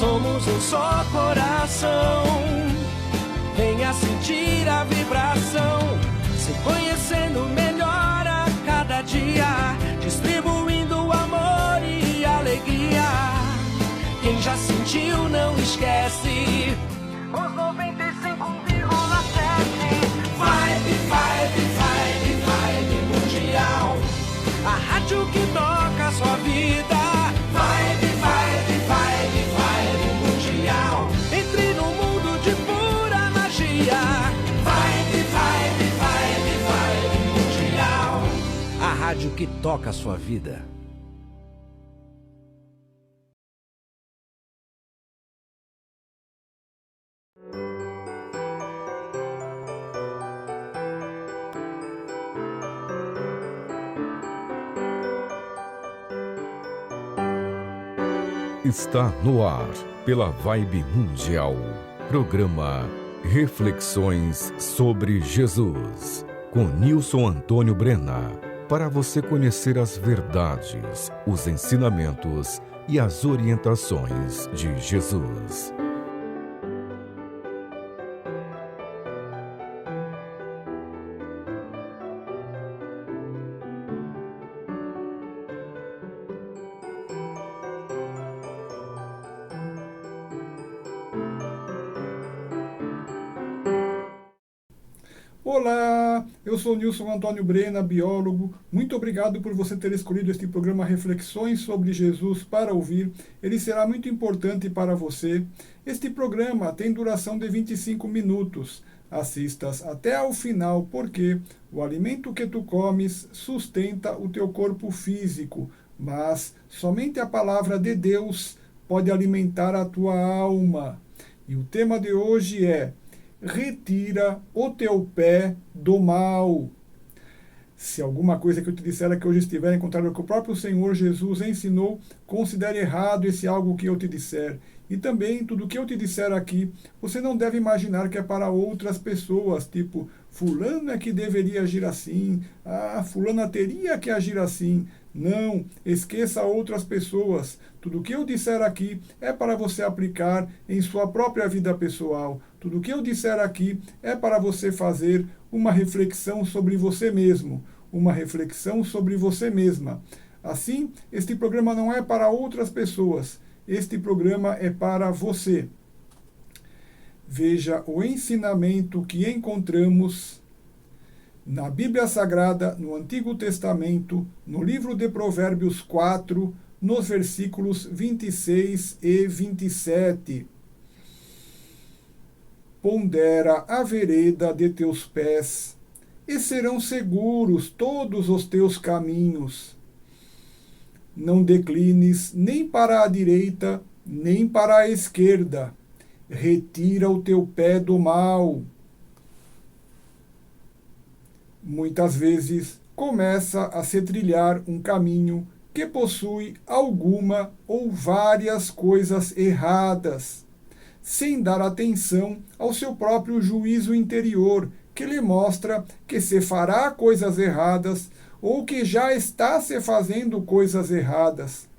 somos um só coração. Venha sentir a vibração, se conhecendo melhor a cada dia, distribuindo amor e alegria. Quem já sentiu não esquece. Os 95,7 Vibe, vibe, vibe, vibe mundial. A rádio que toca a sua vida. Vibe, vibe, vibe, vibe mundial. Entre no mundo de pura magia. Vibe, vibe, vibe, vibe mundial. A rádio que toca a sua vida. Está no ar, pela Vibe Mundial, programa Reflexões sobre Jesus, com Nilson Antônio Brena, para você conhecer as verdades, os ensinamentos e as orientações de Jesus. Olá, eu sou Nilson Antônio Brena, biólogo. Muito obrigado por você ter escolhido este programa Reflexões sobre Jesus para ouvir. Ele será muito importante para você. Este programa tem duração de 25 minutos. Assistas até ao final, porque o alimento que tu comes sustenta o teu corpo físico, mas somente a palavra de Deus pode alimentar a tua alma. E o tema de hoje é: retira o teu pé do mal. Se alguma coisa que eu te disser que hoje estiver em contrário com o próprio Senhor Jesus ensinou, considere errado esse algo que eu te disser. E também, tudo que eu te disser aqui, você não deve imaginar que é para outras pessoas, tipo, fulano é que deveria agir assim, fulana teria que agir assim. Não, esqueça outras pessoas. Tudo que eu disser aqui é para você aplicar em sua própria vida pessoal. Tudo que eu disser aqui é para você fazer uma reflexão sobre você mesmo, uma reflexão sobre você mesma. Assim, este programa não é para outras pessoas, este programa é para você. Veja o ensinamento que encontramos na Bíblia Sagrada, no Antigo Testamento, no livro de Provérbios 4, nos versículos 26 e 27. Pondera a vereda de teus pés, e serão seguros todos os teus caminhos. Não declines nem para a direita, nem para a esquerda. Retira o teu pé do mal. Muitas vezes começa a se trilhar um caminho que possui alguma ou várias coisas erradas, sem dar atenção ao seu próprio juízo interior, que lhe mostra que se fará coisas erradas ou que já está se fazendo coisas erradas.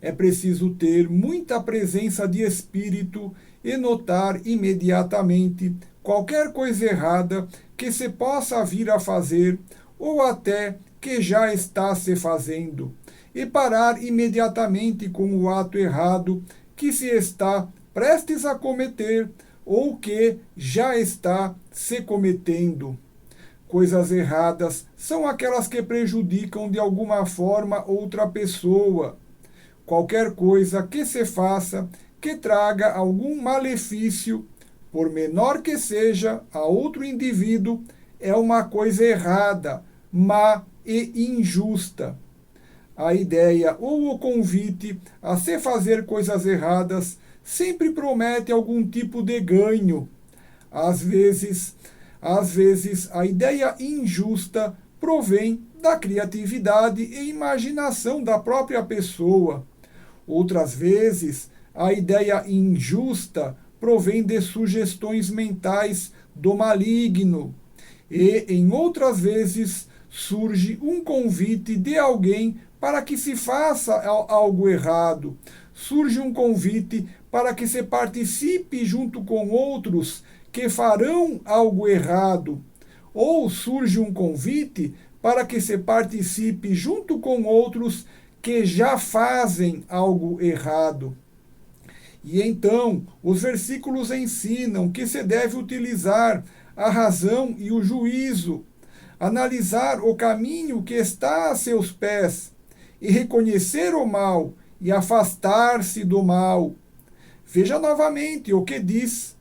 É preciso ter muita presença de espírito e notar imediatamente qualquer coisa errada que se possa vir a fazer ou até que já está se fazendo, e parar imediatamente com o ato errado que se está prestes a cometer ou que já está se cometendo. Coisas erradas são aquelas que prejudicam de alguma forma outra pessoa. Qualquer coisa que se faça que traga algum malefício, por menor que seja, a outro indivíduo, é uma coisa errada, má e injusta. A ideia ou o convite a se fazer coisas erradas sempre promete algum tipo de ganho. Às vezes, a ideia injusta provém da criatividade e imaginação da própria pessoa. Outras vezes, a ideia injusta provém de sugestões mentais do maligno. E, em outras vezes, surge um convite de alguém para que se faça algo errado. surge um convite para que se participe junto com outros que farão algo errado, ou surge um convite para que se participe junto com outros que já fazem algo errado. E então, os versículos ensinam que se deve utilizar a razão e o juízo, analisar o caminho que está a seus pés e reconhecer o mal e afastar-se do mal. Veja novamente o que diz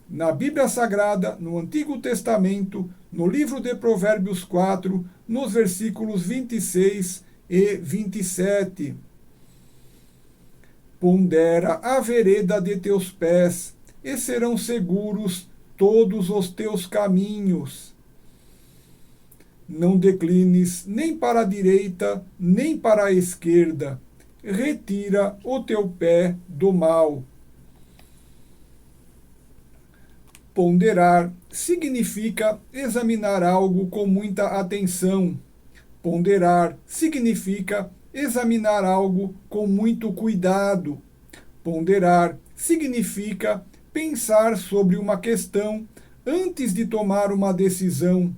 na Bíblia Sagrada, no Antigo Testamento, no livro de Provérbios 4, nos versículos 26 e 27. Pondera a vereda de teus pés, e serão seguros todos os teus caminhos. Não declines nem para a direita, nem para a esquerda. Retira o teu pé do mal. Ponderar significa examinar algo com muita atenção. Ponderar significa examinar algo com muito cuidado. Ponderar significa pensar sobre uma questão antes de tomar uma decisão.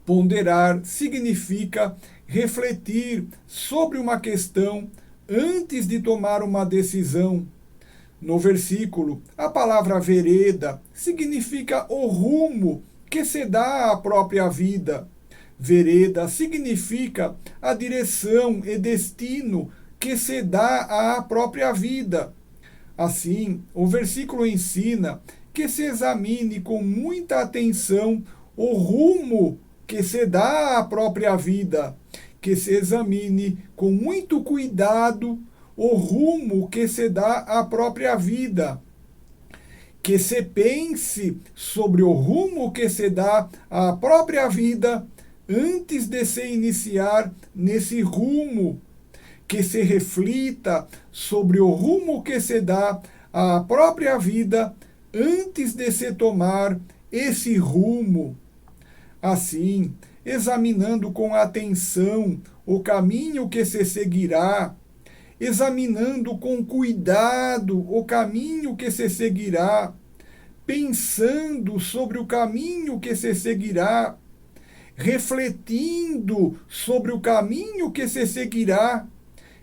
Ponderar significa refletir sobre uma questão antes de tomar uma decisão. No versículo, a palavra vereda significa o rumo que se dá à própria vida. Vereda significa a direção e destino que se dá à própria vida. Assim, o versículo ensina que se examine com muita atenção o rumo que se dá à própria vida, que se examine com muito cuidado o rumo que se dá à própria vida, que se pense sobre o rumo que se dá à própria vida antes de se iniciar nesse rumo, que se reflita sobre o rumo que se dá à própria vida antes de se tomar esse rumo. Assim, examinando com atenção o caminho que se seguirá, examinando com cuidado o caminho que se seguirá, pensando sobre o caminho que se seguirá, refletindo sobre o caminho que se seguirá,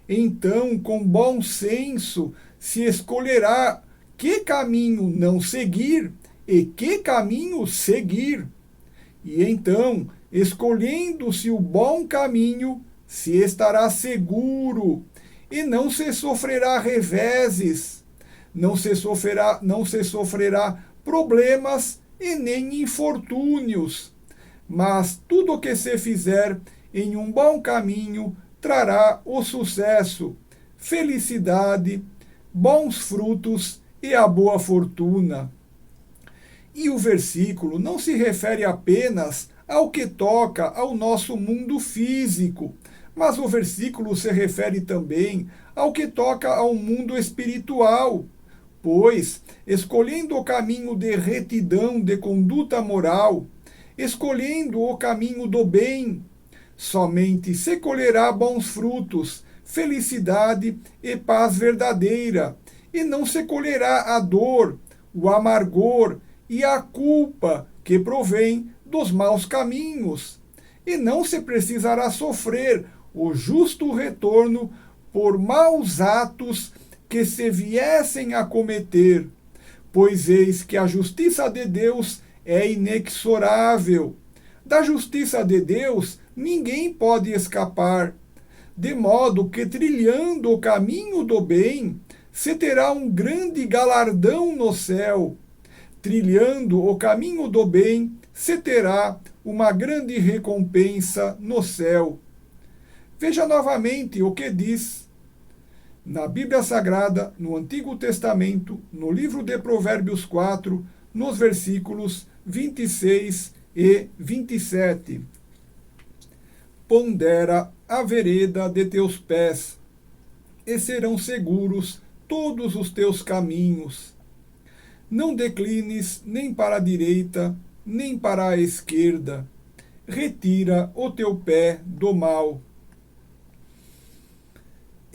então, com bom senso, se escolherá que caminho não seguir e que caminho seguir. E então, escolhendo-se o bom caminho, se estará seguro e não se sofrerá reveses, não se sofrerá problemas e nem infortúnios. Mas tudo o que se fizer em um bom caminho trará o sucesso, felicidade, bons frutos e a boa fortuna. E o versículo não se refere apenas ao que toca ao nosso mundo físico, mas o versículo se refere também ao que toca ao mundo espiritual, pois, escolhendo o caminho de retidão de conduta moral, escolhendo o caminho do bem, somente se colherá bons frutos, felicidade e paz verdadeira, e não se colherá a dor, o amargor e a culpa que provém dos maus caminhos, e não se precisará sofrer o justo retorno por maus atos que se viessem a cometer, pois eis que a justiça de Deus é inexorável. Da justiça de Deus ninguém pode escapar, de modo que, trilhando o caminho do bem, se terá um grande galardão no céu. Trilhando o caminho do bem, se terá uma grande recompensa no céu. Veja novamente o que diz na Bíblia Sagrada, no Antigo Testamento, no livro de Provérbios 4, nos versículos 26 e 27. Pondera a vereda de teus pés, e serão seguros todos os teus caminhos. Não declines nem para a direita, nem para a esquerda. Retira o teu pé do mal.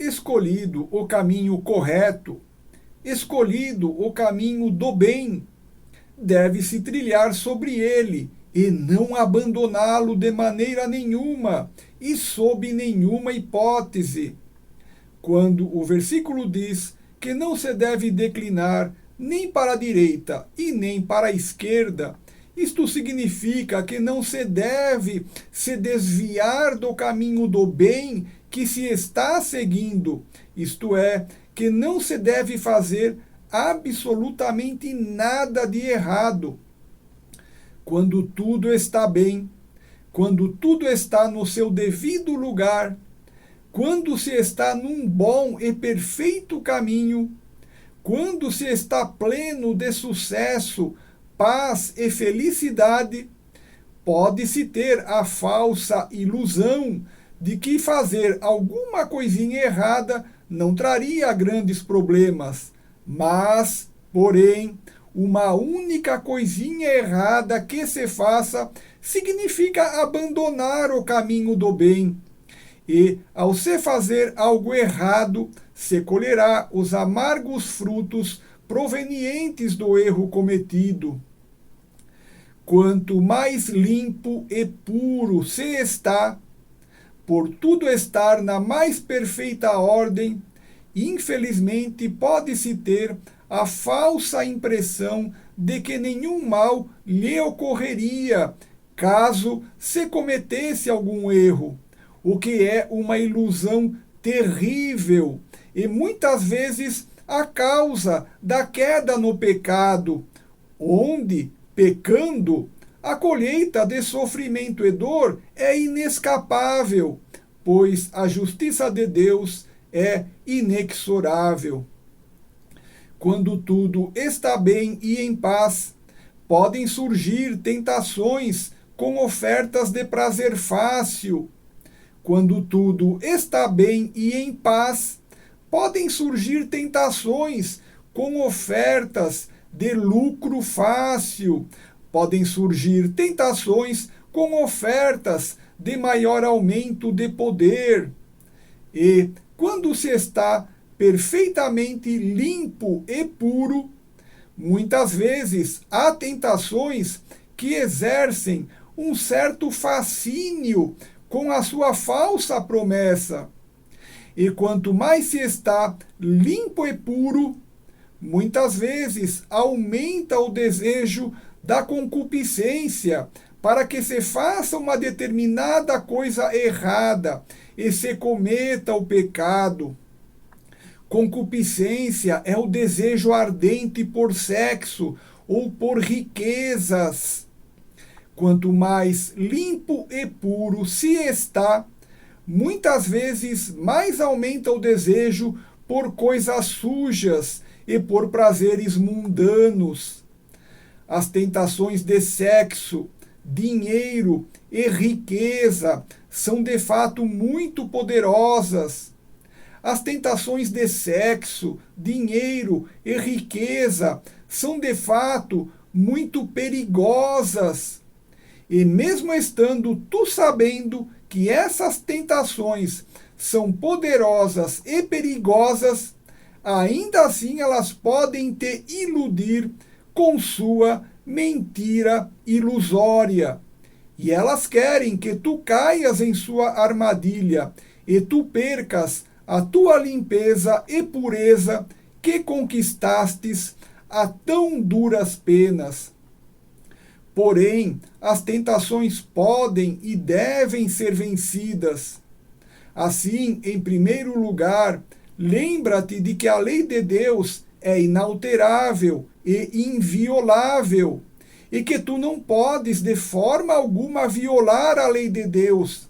escolhido o caminho correto, escolhido o caminho do bem, deve-se trilhar sobre ele e não abandoná-lo de maneira nenhuma e sob nenhuma hipótese. Quando o versículo diz que não se deve declinar nem para a direita e nem para a esquerda, isto significa que não se deve se desviar do caminho do bem que se está seguindo, isto é, que não se deve fazer absolutamente nada de errado. Quando tudo está bem, quando tudo está no seu devido lugar, quando se está num bom e perfeito caminho, quando se está pleno de sucesso, paz e felicidade, pode-se ter a falsa ilusão de que fazer alguma coisinha errada não traria grandes problemas, mas, porém, uma única coisinha errada que se faça significa abandonar o caminho do bem. E, ao se fazer algo errado, se colherá os amargos frutos provenientes do erro cometido. Quanto mais limpo e puro se está, por tudo estar na mais perfeita ordem, infelizmente pode-se ter a falsa impressão de que nenhum mal lhe ocorreria caso se cometesse algum erro, o que é uma ilusão terrível e muitas vezes a causa da queda no pecado, onde, pecando, a colheita de sofrimento e dor é inescapável, pois a justiça de Deus é inexorável. Quando tudo está bem e em paz, podem surgir tentações com ofertas de prazer fácil. Quando tudo está bem e em paz, podem surgir tentações com ofertas de lucro fácil. Podem surgir tentações com ofertas de maior aumento de poder. E, quando se está perfeitamente limpo e puro, muitas vezes há tentações que exercem um certo fascínio com a sua falsa promessa. E quanto mais se está limpo e puro, muitas vezes aumenta o desejo da concupiscência para que se faça uma determinada coisa errada e se cometa o pecado. Concupiscência é o desejo ardente por sexo ou por riquezas. Quanto mais limpo e puro se está, muitas vezes mais aumenta o desejo por coisas sujas e por prazeres mundanos. As tentações de sexo, dinheiro e riqueza são de fato muito poderosas. As tentações de sexo, dinheiro e riqueza são de fato muito perigosas. E mesmo estando tu sabendo que essas tentações são poderosas e perigosas, ainda assim elas podem te iludir com sua mentira ilusória. E elas querem que tu caias em sua armadilha e tu percas a tua limpeza e pureza que conquistastes a tão duras penas. Porém, as tentações podem e devem ser vencidas. Assim, em primeiro lugar, lembra-te de que a lei de Deus é inalterável e inviolável, e que tu não podes de forma alguma violar a lei de Deus.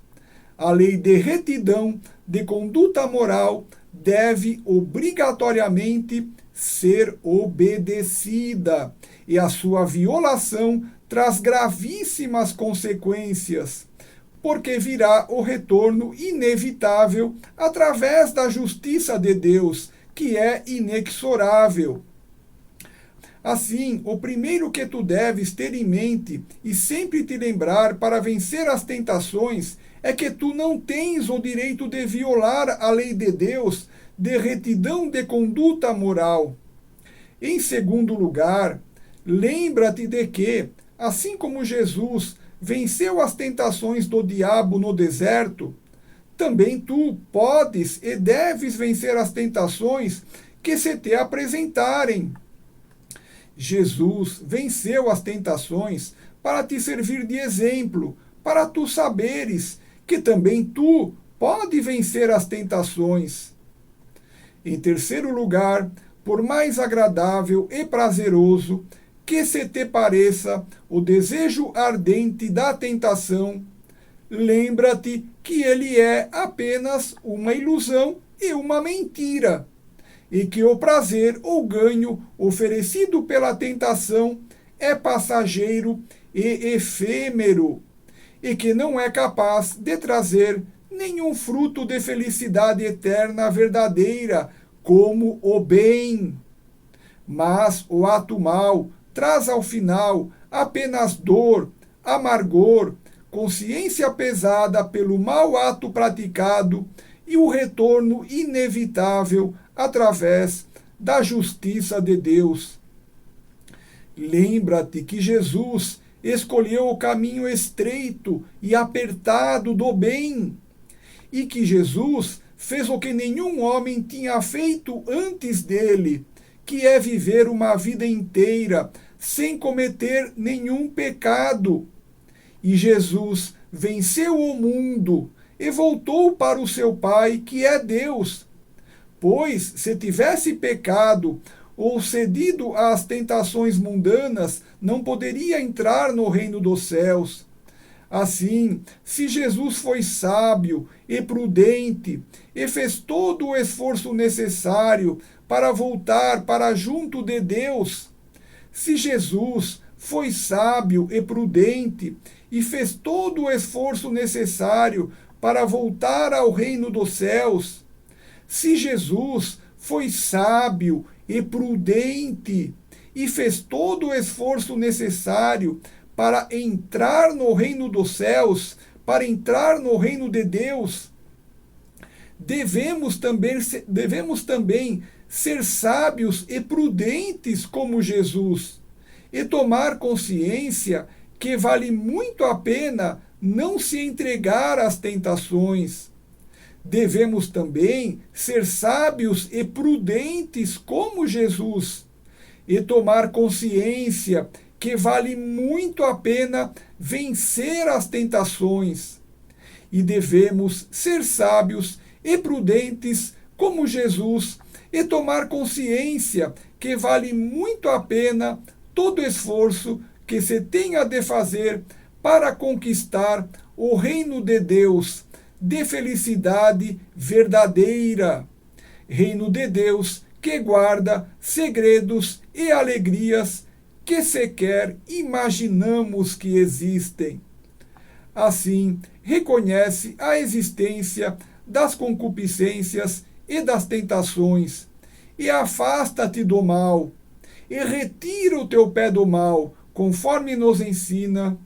A lei de retidão, de conduta moral, deve obrigatoriamente ser obedecida, e a sua violação traz gravíssimas consequências, porque virá o retorno inevitável através da justiça de Deus, que é inexorável. Assim, o primeiro que tu deves ter em mente e sempre te lembrar para vencer as tentações é que tu não tens o direito de violar a lei de Deus de retidão de conduta moral. Em segundo lugar, lembra-te de que, assim como Jesus venceu as tentações do diabo no deserto, também tu podes e deves vencer as tentações que se te apresentarem. Jesus venceu as tentações para te servir de exemplo, para tu saberes que também tu pode vencer as tentações. Em terceiro lugar, por mais agradável e prazeroso que se te pareça o desejo ardente da tentação, lembra-te que ele é apenas uma ilusão e uma mentira, e que o prazer ou ganho oferecido pela tentação é passageiro e efêmero, e que não é capaz de trazer nenhum fruto de felicidade eterna verdadeira, como o bem. Mas o ato mau traz ao final apenas dor, amargor, consciência pesada pelo mau ato praticado e o retorno inevitável através da justiça de Deus. Lembra-te que Jesus escolheu o caminho estreito e apertado do bem, e que Jesus fez o que nenhum homem tinha feito antes dele, que é viver uma vida inteira sem cometer nenhum pecado. E Jesus venceu o mundo e voltou para o seu Pai, que é Deus. Pois, se tivesse pecado ou cedido às tentações mundanas, não poderia entrar no reino dos céus. Assim, se Jesus foi sábio e prudente e fez todo o esforço necessário para voltar para junto de Deus, se Jesus foi sábio e prudente e fez todo o esforço necessário para voltar ao reino dos céus, se Jesus foi sábio e prudente e fez todo o esforço necessário para entrar no reino dos céus, para entrar no reino de Deus, devemos também ser sábios e prudentes como Jesus e tomar consciência que vale muito a pena não se entregar às tentações. Devemos também ser sábios e prudentes como Jesus e tomar consciência que vale muito a pena vencer as tentações. E devemos ser sábios e prudentes como Jesus e tomar consciência que vale muito a pena todo esforço que se tenha de fazer para conquistar o reino de Deus, de felicidade verdadeira. Reino de Deus que guarda segredos e alegrias que sequer imaginamos que existem. Assim, reconhece a existência das concupiscências e das tentações, e afasta-te do mal, e retira o teu pé do mal, conforme nos ensina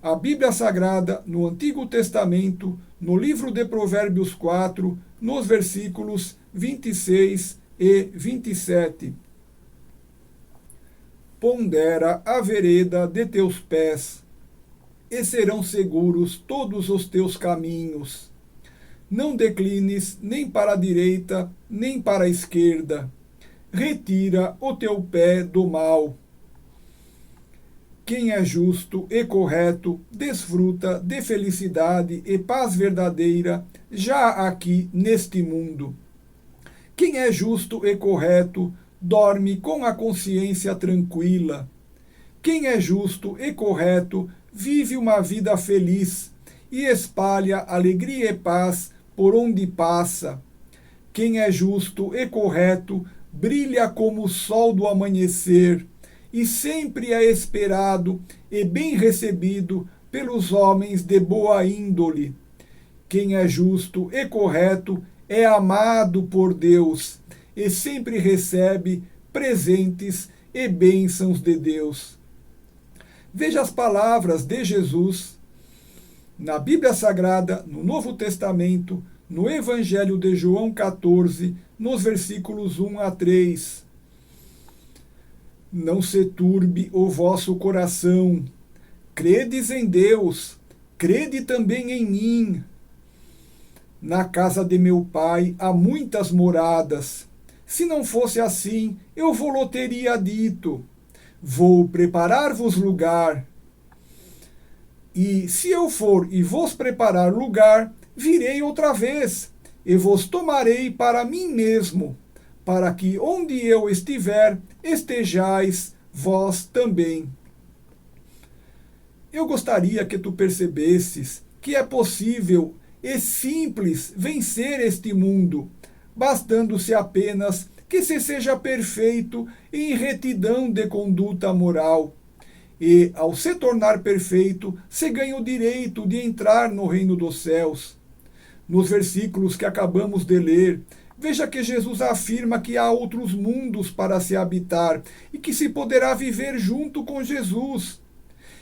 a Bíblia Sagrada no Antigo Testamento, no livro de Provérbios 4, nos versículos 26 e 27. Pondera a vereda de teus pés, e serão seguros todos os teus caminhos. Não declines nem para a direita, nem para a esquerda. Retira o teu pé do mal. Quem é justo e correto desfruta de felicidade e paz verdadeira já aqui neste mundo. Quem é justo e correto dorme com a consciência tranquila. Quem é justo e correto vive uma vida feliz e espalha alegria e paz por onde passa. Quem é justo e correto brilha como o sol do amanhecer e sempre é esperado e bem recebido pelos homens de boa índole. Quem é justo e correto é amado por Deus e sempre recebe presentes e bênçãos de Deus. Veja as palavras de Jesus Na Bíblia Sagrada, no Novo Testamento, no Evangelho de João 14, nos versículos 1 a 3. Não se turbe o vosso coração. Credes em Deus, crede também em mim. Na casa de meu pai há muitas moradas. Se não fosse assim, eu vou-lo teria dito. Vou preparar-vos lugar. E se eu for e vos preparar lugar, virei outra vez, e vos tomarei para mim mesmo, para que onde eu estiver, estejais vós também. Eu gostaria que tu percebesses que é possível e simples vencer este mundo, bastando-se apenas que se seja perfeito em retidão de conduta moral. E, ao se tornar perfeito, se ganha o direito de entrar no reino dos céus. Nos versículos que acabamos de ler, veja que Jesus afirma que há outros mundos para se habitar e que se poderá viver junto com Jesus.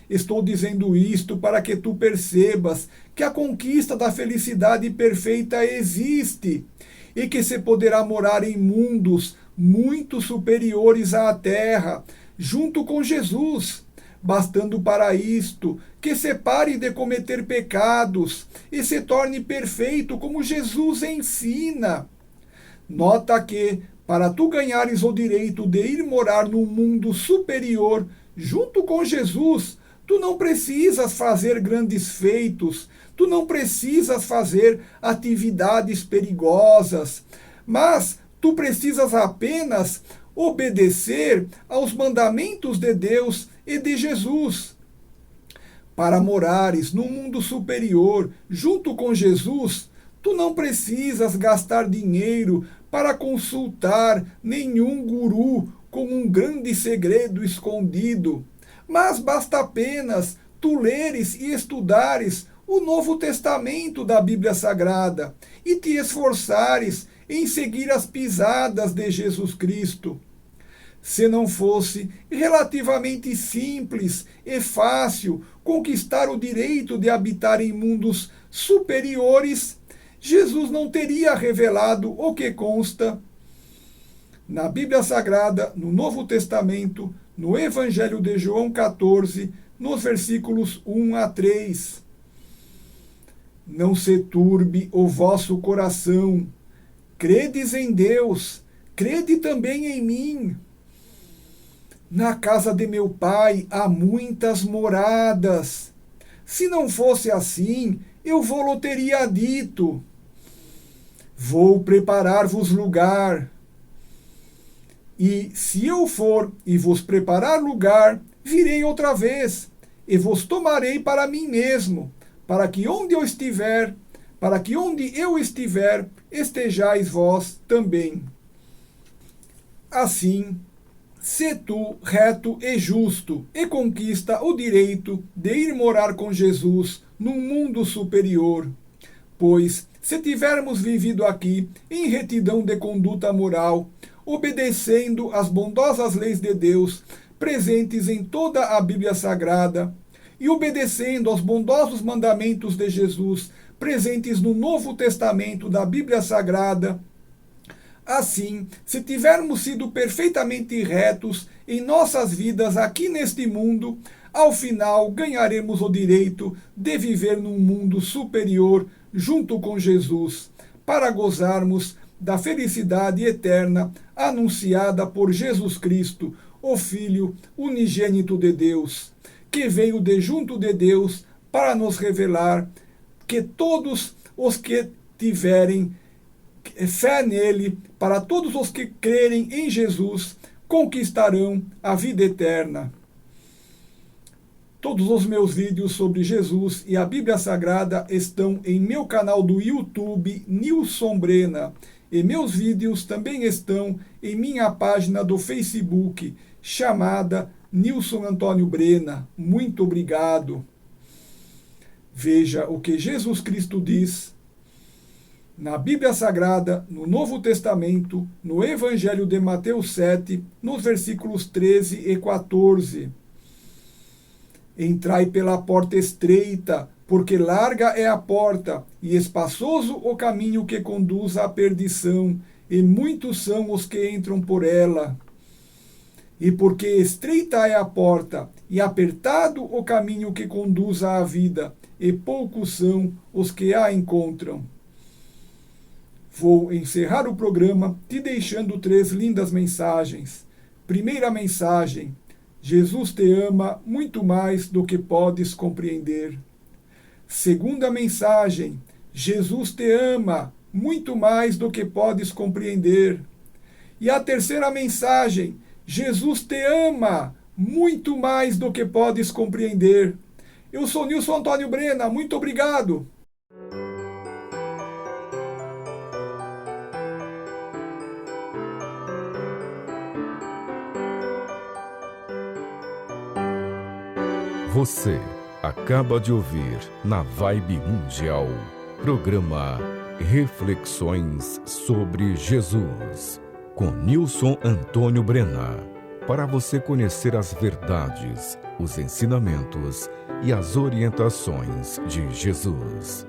Estou dizendo isto para que tu percebas que a conquista da felicidade perfeita existe e que se poderá morar em mundos muito superiores à terra, junto com Jesus, bastando para isto que se pare de cometer pecados e se torne perfeito como Jesus ensina. Nota que, para tu ganhares o direito de ir morar num mundo superior junto com Jesus, tu não precisas fazer grandes feitos, tu não precisas fazer atividades perigosas, mas tu precisas apenas obedecer aos mandamentos de Deus e de Jesus. Para morares no mundo superior junto com Jesus, tu não precisas gastar dinheiro para consultar nenhum guru com um grande segredo escondido, mas basta apenas tu leres e estudares o Novo Testamento da Bíblia Sagrada e te esforçares em seguir as pisadas de Jesus Cristo. Se não fosse relativamente simples e fácil conquistar o direito de habitar em mundos superiores, Jesus não teria revelado o que consta na Bíblia Sagrada, no Novo Testamento, no Evangelho de João 14, nos versículos 1 a 3. Não se turbe o vosso coração. Credes em Deus, crede também em mim. Na casa de meu pai há muitas moradas. Se não fosse assim, eu vou-lo teria dito. Vou preparar-vos lugar. E se eu for e vos preparar lugar, virei outra vez, e vos tomarei para mim mesmo, para que onde eu estiver, estejais vós também. Assim, se tu reto e justo, e conquista o direito de ir morar com Jesus num mundo superior. Pois, se tivermos vivido aqui em retidão de conduta moral, obedecendo às bondosas leis de Deus, presentes em toda a Bíblia Sagrada, e obedecendo aos bondosos mandamentos de Jesus, presentes no Novo Testamento da Bíblia Sagrada, assim, se tivermos sido perfeitamente retos em nossas vidas aqui neste mundo, ao final ganharemos o direito de viver num mundo superior junto com Jesus, para gozarmos da felicidade eterna anunciada por Jesus Cristo, o Filho unigênito de Deus, que veio de junto de Deus para nos revelar que todos os que tiverem fé nele, para todos os que crerem em Jesus, conquistarão a vida eterna. Todos os meus vídeos sobre Jesus e a Bíblia Sagrada estão em meu canal do YouTube, Nilson Brena. E meus vídeos também estão em minha página do Facebook, chamada Nilson Antônio Brena. Muito obrigado. Veja o que Jesus Cristo diz na Bíblia Sagrada, no Novo Testamento, no Evangelho de Mateus 7, nos versículos 13 e 14. Entrai pela porta estreita, Porque larga é a porta e espaçoso o caminho que conduz à perdição, e muitos são os que entram por ela. E porque estreita é a porta e apertado o caminho que conduz à vida, e poucos são os que a encontram. Vou encerrar o programa te deixando 3 lindas mensagens. Primeira mensagem: Jesus te ama muito mais do que podes compreender. Segunda mensagem: Jesus te ama muito mais do que podes compreender. E a terceira mensagem: Jesus te ama muito mais do que podes compreender. Eu sou Nilson Antônio Brena, muito obrigado. Você acaba de ouvir na Vibe Mundial, programa Reflexões sobre Jesus, com Nilson Antônio Brena, para você conhecer as verdades, os ensinamentos e as orientações de Jesus.